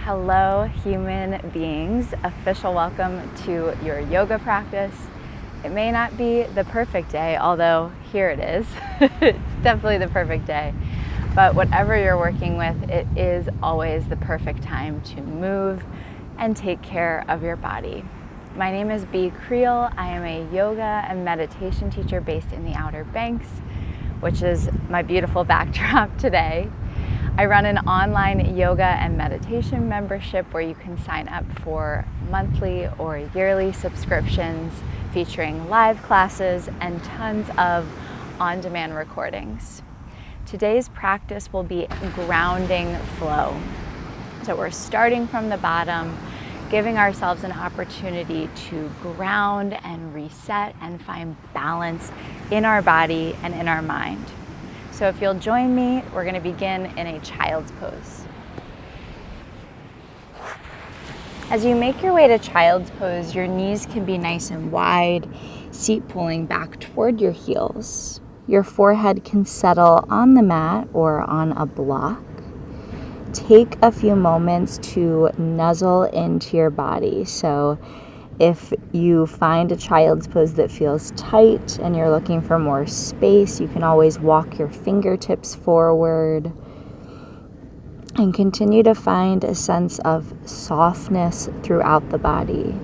Hello, human beings. Official welcome to your yoga practice. It may not be the perfect day, although here it is. It's definitely the perfect day. But whatever you're working with, it is always the perfect time to move and take care of your body. My name is Bea Creel. I am a yoga and meditation teacher based in the Outer Banks, which is my beautiful backdrop today. I run an online yoga and meditation membership where you can sign up for monthly or yearly subscriptions featuring live classes and tons of on-demand recordings. Today's practice will be grounding flow. So we're starting from the bottom, giving ourselves an opportunity to ground and reset and find balance in our body and in our mind. So if you'll join me, we're going to begin in a child's pose. As you make your way to child's pose, your knees can be nice and wide, seat pulling back toward your heels. Your forehead can settle on the mat or on a block. Take a few moments to nuzzle into your body. So if you find a child's pose that feels tight and you're looking for more space, you can always walk your fingertips forward and continue to find a sense of softness throughout the body.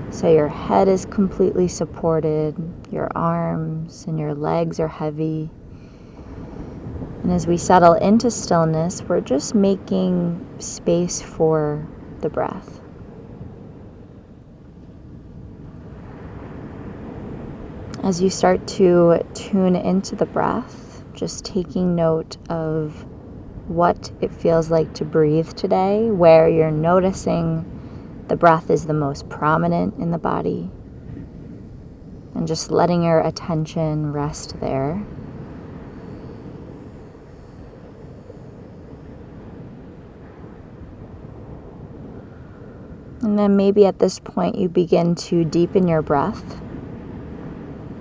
So your head is completely supported, your arms and your legs are heavy. And as we settle into stillness, we're just making space for the breath. As you start to tune into the breath, just taking note of what it feels like to breathe today, where you're noticing the breath is the most prominent in the body, and just letting your attention rest there. And then maybe at this point you begin to deepen your breath.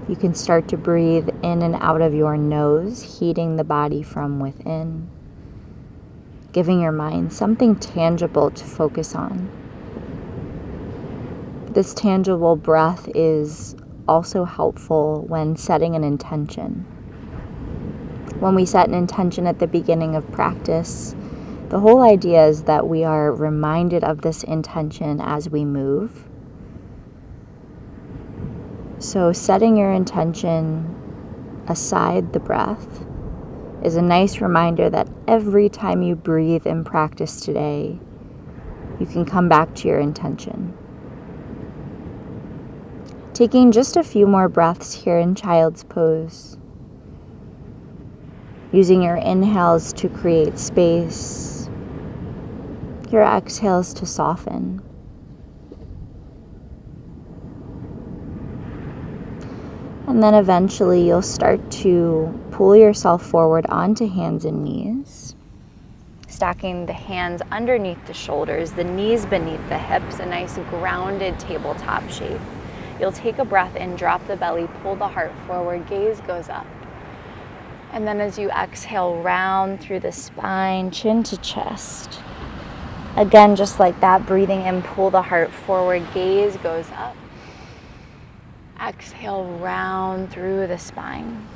You can start to breathe in and out of your nose, heating the body from within, giving your mind something tangible to focus on. This tangible breath is also helpful when setting an intention. When we set an intention at the beginning of practice, the whole idea is that we are reminded of this intention as we move. So setting your intention aside the breath is a nice reminder that every time you breathe in practice today, you can come back to your intention. Taking just a few more breaths here in child's pose. Using your inhales to create space, your exhales to soften. And then eventually you'll start to pull yourself forward onto hands and knees, stacking the hands underneath the shoulders, the knees beneath the hips, a nice grounded tabletop shape. You'll take a breath in, drop the belly, pull the heart forward, gaze goes up. And then as you exhale, round through the spine, chin to chest. Again, just like that, breathing in, pull the heart forward, gaze goes up. Exhale, round through the spine.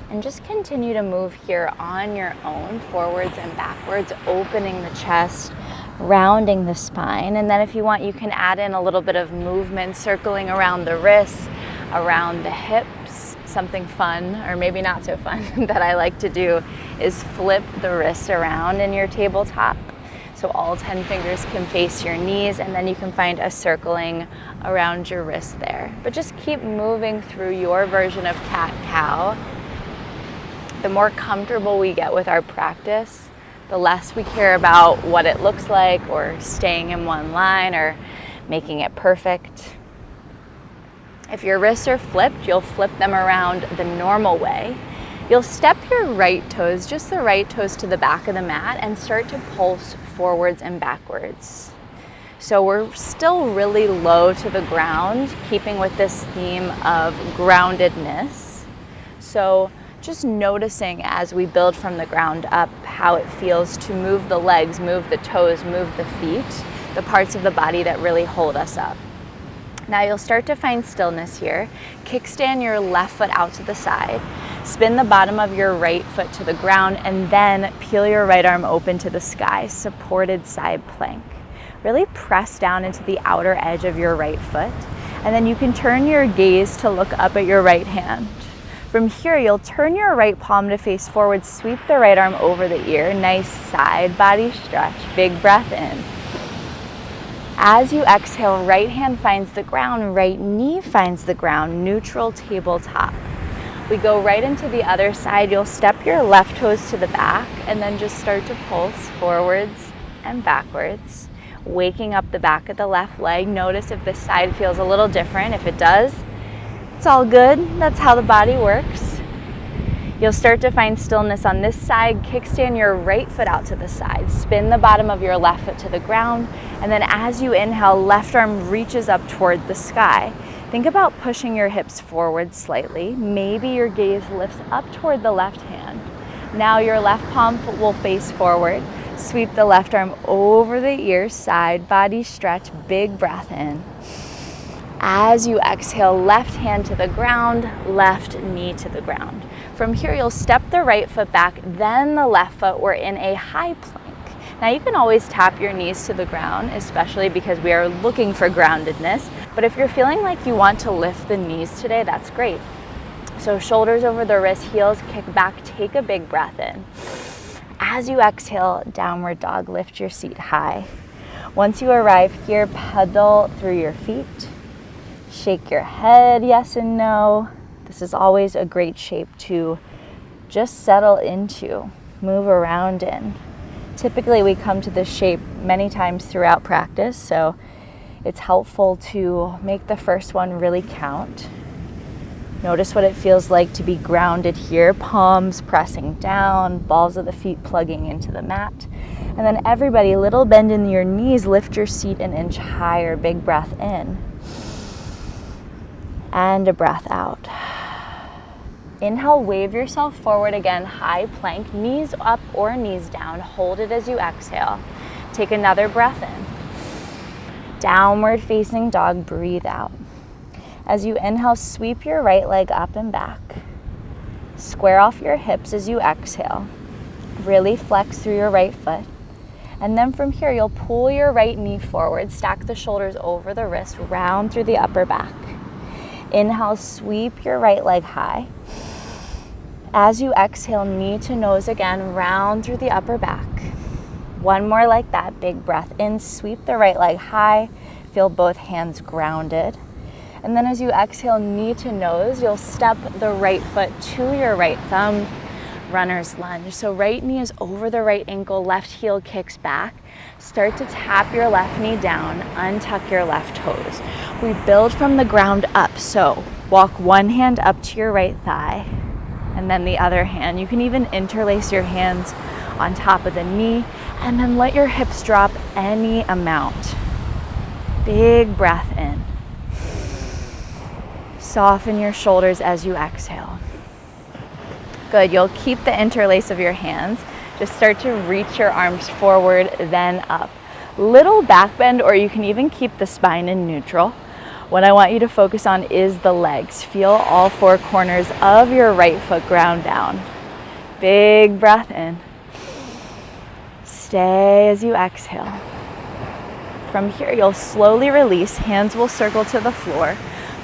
And just continue to move here on your own, forwards and backwards, opening the chest, rounding the spine. And then if you want, you can add in a little bit of movement, circling around the wrists, around the hips. Something fun, or maybe not so fun, that I like to do is flip the wrists around in your tabletop. So all 10 fingers can face your knees, and then you can find a circling around your wrist there. But just keep moving through your version of cat-cow. The more comfortable we get with our practice, the less we care about what it looks like, or staying in one line, or making it perfect. If your wrists are flipped, you'll flip them around the normal way. You'll step your right toes, just the right toes, to the back of the mat and start to pulse forwards and backwards. So we're still really low to the ground, keeping with this theme of groundedness. So Just noticing as we build from the ground up how it feels to move the legs, move the toes, move the feet, the parts of the body that really hold us up. Now you'll start to find stillness here. Kickstand your left foot out to the side. Spin the bottom of your right foot to the ground and then peel your right arm open to the sky, supported side plank. Really press down into the outer edge of your right foot, and then you can turn your gaze to look up at your right hand. From here, you'll turn your right palm to face forward, sweep the right arm over the ear, nice side body stretch, big breath in. As you exhale, right hand finds the ground, right knee finds the ground, neutral tabletop. We go right into the other side. You'll step your left toes to the back and then just start to pulse forwards and backwards, waking up the back of the left leg. Notice if this side feels a little different. If it does, it's all good. That's how the body works. You'll start to find stillness on this side. Kickstand your right foot out to the side. Spin the bottom of your left foot to the ground. And then as you inhale, left arm reaches up toward the sky. Think about pushing your hips forward slightly. Maybe your gaze lifts up toward the left hand. Now your left palm will face forward. Sweep the left arm over the ear, side body stretch, big breath in. As you exhale, left hand to the ground, left knee to the ground. From here, you'll step the right foot back, then the left foot. We're in a high plank. Now you can always tap your knees to the ground, especially because we are looking for groundedness. But if you're feeling like you want to lift the knees today, that's great. So shoulders over the wrist, heels kick back, take a big breath in. As you exhale, downward dog, lift your seat high. Once you arrive here, pedal through your feet. Shake your head, yes and no. This is always a great shape to just settle into, move around in. Typically, we come to this shape many times throughout practice, so it's helpful to make the first one really count. Notice what it feels like to be grounded here, palms pressing down, balls of the feet plugging into the mat. And then everybody, little bend in your knees, lift your seat an inch higher, big breath in. And a breath out. Inhale, wave yourself forward again, high plank, knees up or knees down. Hold it as you exhale. Take another breath in. Downward facing dog, breathe out. As you inhale, sweep your right leg up and back. Square off your hips as you exhale. Really flex through your right foot. And then from here, you'll pull your right knee forward, stack the shoulders over the wrist, round through the upper back. Inhale, sweep your right leg high. As you exhale, knee to nose again, round through the upper back. One more like that, big breath in, sweep the right leg high, feel both hands grounded. And then as you exhale, knee to nose, you'll step the right foot to your right thumb, runner's lunge. So right knee is over the right ankle, left heel kicks back. Start to tap your left knee down, untuck your left toes. We build from the ground up, so walk one hand up to your right thigh, and then the other hand. You can even interlace your hands on top of the knee, and then let your hips drop any amount. Big breath in. Soften your shoulders as you exhale. Good, you'll keep the interlace of your hands. Just start to reach your arms forward, then up. Little back bend, or you can even keep the spine in neutral. What I want you to focus on is the legs. Feel all four corners of your right foot ground down. Big breath in. Stay as you exhale. From here, you'll slowly release. Hands will circle to the floor.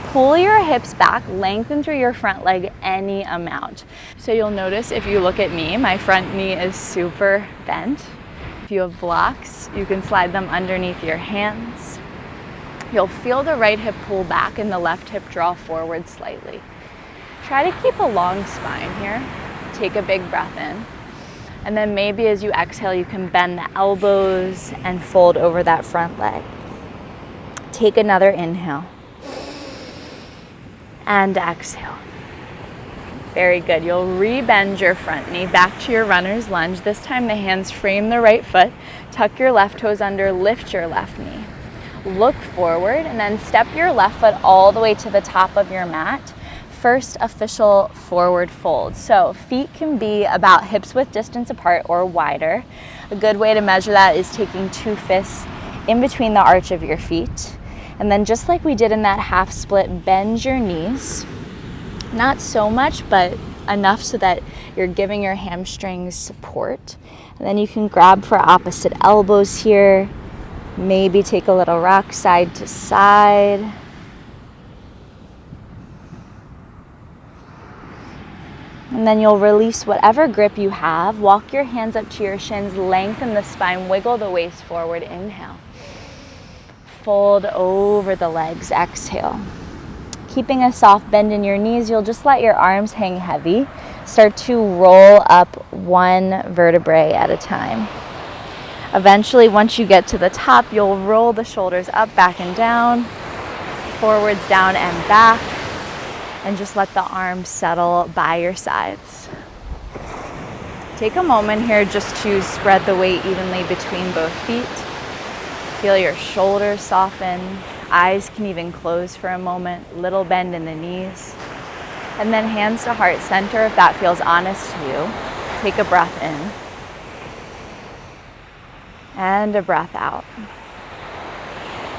Pull your hips back, lengthen through your front leg any amount. So you'll notice if you look at me, my front knee is super bent. If you have blocks, you can slide them underneath your hands. You'll feel the right hip pull back and the left hip draw forward slightly. Try to keep a long spine here. Take a big breath in. And then maybe as you exhale, you can bend the elbows and fold over that front leg. Take another inhale. And exhale. Very good. You'll re-bend your front knee back to your runner's lunge. This time the hands frame the right foot. Tuck your left toes under, lift your left knee. Look forward and then step your left foot all the way to the top of your mat. first official forward fold. So feet can be about hips width distance apart or wider. A good way to measure that is taking 2 fists in between the arch of your feet. And then just like we did in that half split, bend your knees. Not so much, but enough so that you're giving your hamstrings support. And then you can grab for opposite elbows here. Maybe take a little rock side to side. And then you'll release whatever grip you have. Walk your hands up to your shins, lengthen the spine, wiggle the waist forward. Inhale. Fold over the legs, exhale. Keeping a soft bend in your knees, you'll just let your arms hang heavy. Start to roll up one vertebrae at a time. Eventually, once you get to the top, you'll roll the shoulders up, back and down, forwards, down and back, and just let the arms settle by your sides. Take a moment here just to spread the weight evenly between both feet. Feel your shoulders soften. Eyes can even close for a moment. Little bend in the knees. And then hands to heart center if that feels honest to you. Take a breath in. And a breath out.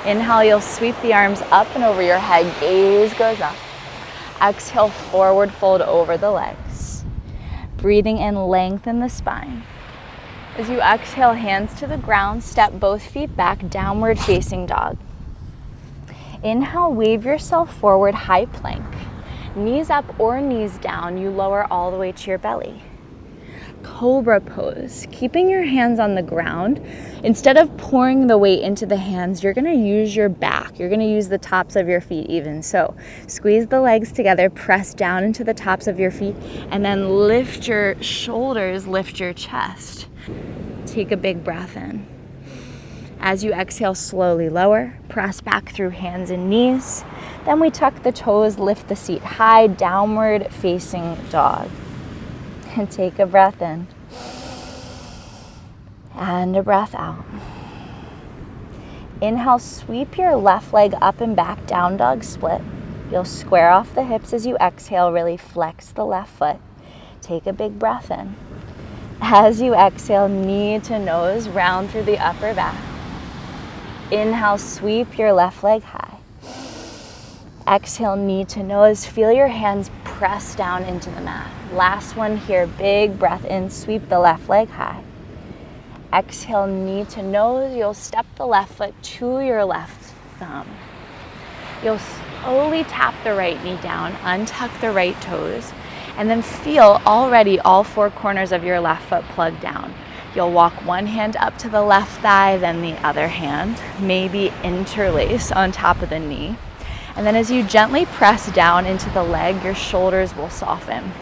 Inhale, you'll sweep the arms up and over your head. Gaze goes up. Exhale, forward fold over the legs. Breathing in, lengthen the spine. As you exhale, hands to the ground, step both feet back, downward facing dog. Inhale, wave yourself forward, high plank. Knees up or knees down, you lower all the way to your belly. Cobra Pose, keeping your hands on the ground. Instead of pouring the weight into the hands, you're gonna use your back. You're gonna use the tops of your feet even. So squeeze the legs together, press down into the tops of your feet, and then lift your shoulders, lift your chest. Take a big breath in. As you exhale, slowly lower, press back through hands and knees. Then we tuck the toes, lift the seat high, downward facing dog. And take a breath in. And a breath out. Inhale, sweep your left leg up and back, down dog split. You'll square off the hips as you exhale, really flex the left foot. Take a big breath in. As you exhale, knee to nose, round through the upper back. Inhale, sweep your left leg high. Exhale, knee to nose. Feel your hands press down into the mat. Last one here, big breath in, sweep the left leg high. Exhale, knee to nose. You'll step the left foot to your left thumb. You'll slowly tap the right knee down, untuck the right toes, and then feel already all 4 corners of your left foot plugged down. You'll walk one hand up to the left thigh, then the other hand, maybe interlace on top of the knee. And then as you gently press down into the leg, your shoulders will soften.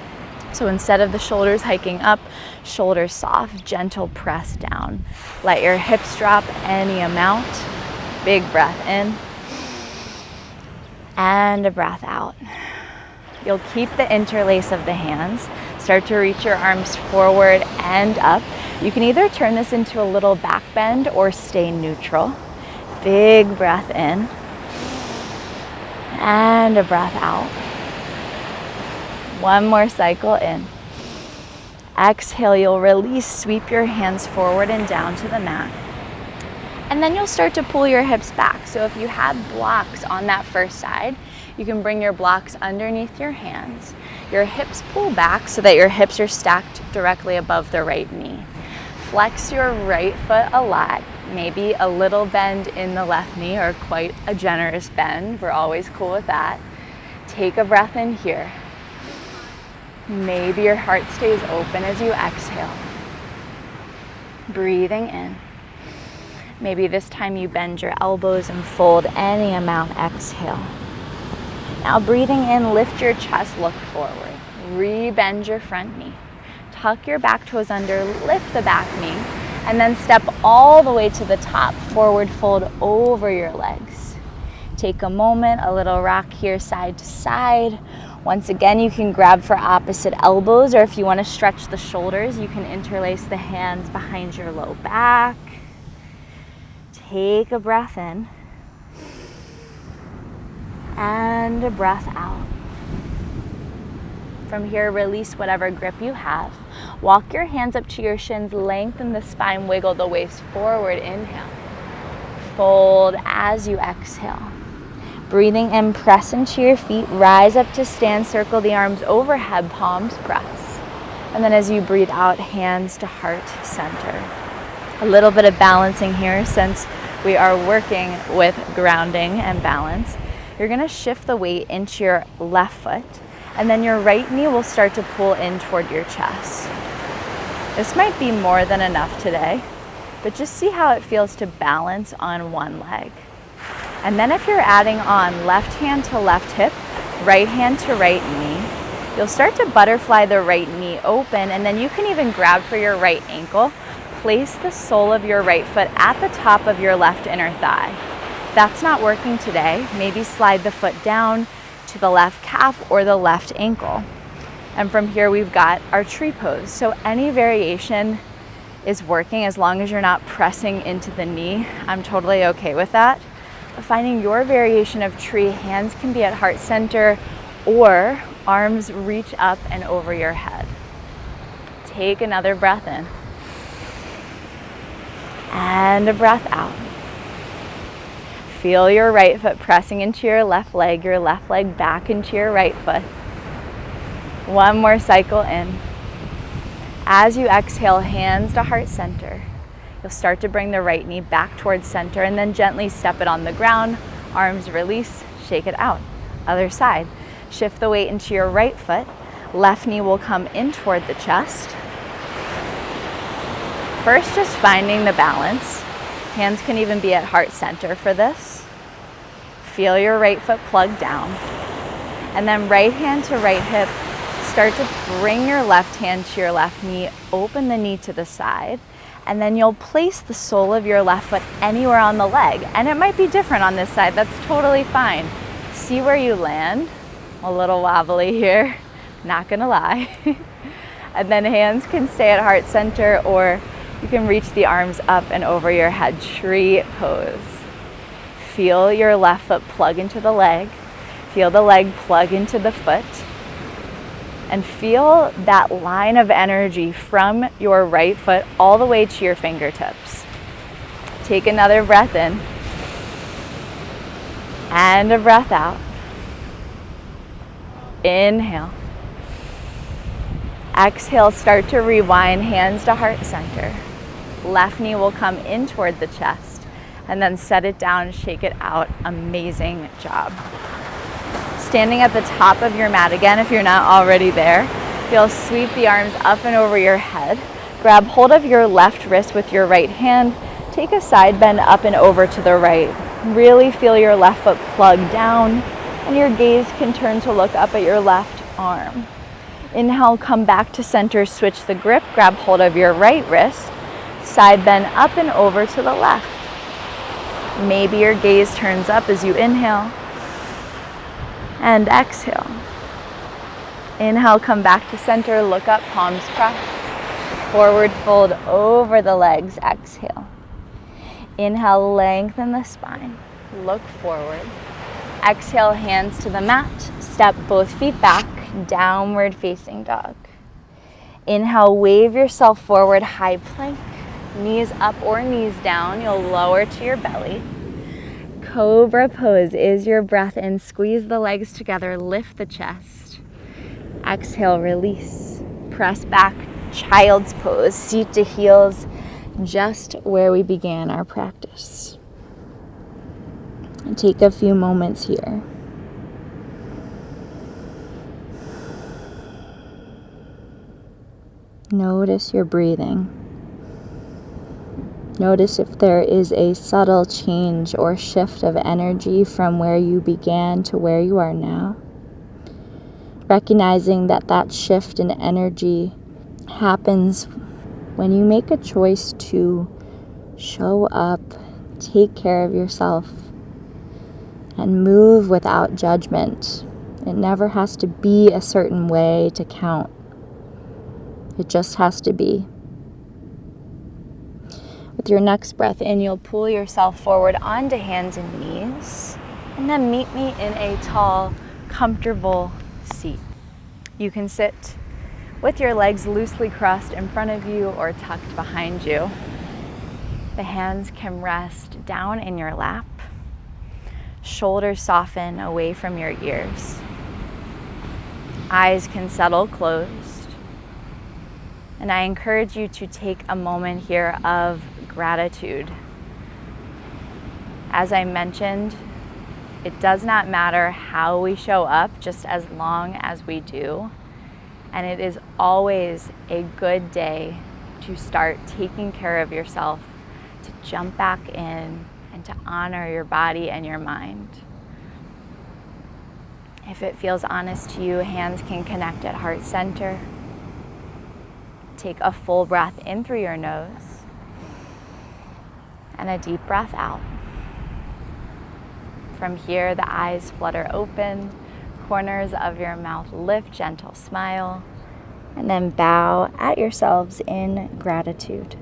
So instead of the shoulders hiking up, shoulders soft, gentle press down. Let your hips drop any amount. Big breath in. And a breath out. You'll keep the interlace of the hands. Start to reach your arms forward and up. You can either turn this into a little back bend or stay neutral. Big breath in. And a breath out. One more cycle in. Exhale, you'll release, sweep your hands forward and down to the mat. And then you'll start to pull your hips back. So if you had blocks on that first side, you can bring your blocks underneath your hands. Your hips pull back so that your hips are stacked directly above the right knee. Flex your right foot a lot. Maybe a little bend in the left knee or quite a generous bend. We're always cool with that. Take a breath in here. Maybe your heart stays open as you exhale. Breathing in. Maybe this time you bend your elbows and fold any amount. Exhale. Now breathing in, lift your chest, look forward. Re-bend your front knee. Tuck your back toes under, lift the back knee, and then step all the way to the top. Forward fold over your legs. Take a moment, a little rock here side to side. Once again, you can grab for opposite elbows, or if you want to stretch the shoulders, you can interlace the hands behind your low back. Take a breath in. And a breath out. From here, release whatever grip you have. Walk your hands up to your shins, lengthen the spine, wiggle the waist forward, inhale. Fold as you exhale. Breathing in, press into your feet, rise up to stand, circle the arms overhead, palms press. And then as you breathe out, hands to heart center. A little bit of balancing here since we are working with grounding and balance. You're gonna shift the weight into your left foot, and then your right knee will start to pull in toward your chest. This might be more than enough today, but just see how it feels to balance on one leg. And then if you're adding on left hand to left hip, right hand to right knee, you'll start to butterfly the right knee open, and then you can even grab for your right ankle. Place the sole of your right foot at the top of your left inner thigh. If that's not working today, maybe slide the foot down to the left calf or the left ankle. And from here we've got our tree pose. So any variation is working as long as you're not pressing into the knee. I'm totally okay with that. But finding your variation of tree, hands can be at heart center or arms reach up and over your head. Take another breath in. And a breath out. Feel your right foot pressing into your left leg back into your right foot. One more cycle in. As you exhale, hands to heart center. You'll start to bring the right knee back towards center and then gently step it on the ground. Arms release, shake it out. Other side. Shift the weight into your right foot. Left knee will come in toward the chest. First, just finding the balance. Hands can even be at heart center for this. Feel your right foot plug down. And then right hand to right hip. Start to bring your left hand to your left knee. Open the knee to the side. And then you'll place the sole of your left foot anywhere on the leg. And it might be different on this side. That's totally fine. See where you land. A little wobbly here. Not gonna lie. And then hands can stay at heart center, or you can reach the arms up and over your head, tree pose. Feel your left foot plug into the leg. Feel the leg plug into the foot. And feel that line of energy from your right foot all the way to your fingertips. Take another breath in. And a breath out. Inhale. Exhale, start to rewind, hands to heart center. Left knee will come in toward the chest, and then set it down, shake it out. Amazing job. Standing at the top of your mat again, if you're not already there, you'll sweep the arms up and over your head. Grab hold of your left wrist with your right hand. Take a side bend up and over to the right. Really feel your left foot plug down, and your gaze can turn to look up at your left arm. Inhale, come back to center, switch the grip, grab hold of your right wrist, side bend up and over to the left. Maybe your gaze turns up as you inhale and exhale. Inhale, come back to center, look up, palms pressed. Forward fold over the legs, exhale. Inhale, lengthen the spine, look forward. Exhale, hands to the mat, step both feet back, downward facing dog. Inhale, wave yourself forward, high plank, knees up or knees down. You'll lower to your belly. Cobra Pose is your breath in. Squeeze the legs together, lift the chest. Exhale, release. Press back, child's pose, seat to heels, just where we began our practice. And take a few moments here. Notice your breathing. Notice if there is a subtle change or shift of energy from where you began to where you are now. Recognizing that that shift in energy happens when you make a choice to show up, take care of yourself, and move without judgment. It never has to be a certain way to count. It just has to be. With your next breath in, you'll pull yourself forward onto hands and knees, and then meet me in a tall, comfortable seat. You can sit with your legs loosely crossed in front of you or tucked behind you. The hands can rest down in your lap. Shoulders soften away from your ears. Eyes can settle closed. And I encourage you to take a moment here of gratitude. As I mentioned, it does not matter how we show up, just as long as we do. And it is always a good day to start taking care of yourself, to jump back in and to honor your body and your mind. If it feels honest to you, hands can connect at heart center. Take a full breath in through your nose and a deep breath out. From here, the eyes flutter open, corners of your mouth lift, gentle smile, and then bow at yourselves in gratitude.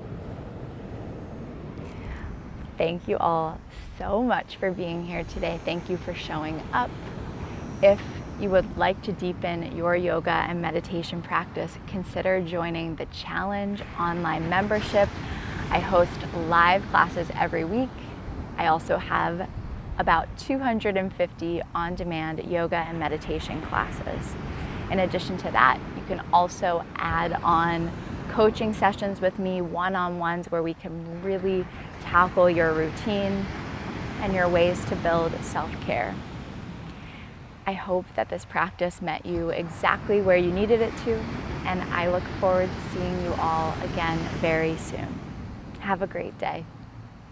Thank you all so much for being here today. Thank you for showing up. If you would like to deepen your yoga and meditation practice, consider joining the Challenge online membership. I host live classes every week. I also have about 250 on-demand yoga and meditation classes. In addition to that, you can also add on coaching sessions with me, one-on-ones, where we can really tackle your routine and your ways to build self-care. I hope that this practice met you exactly where you needed it to, and I look forward to seeing you all again very soon. Have a great day.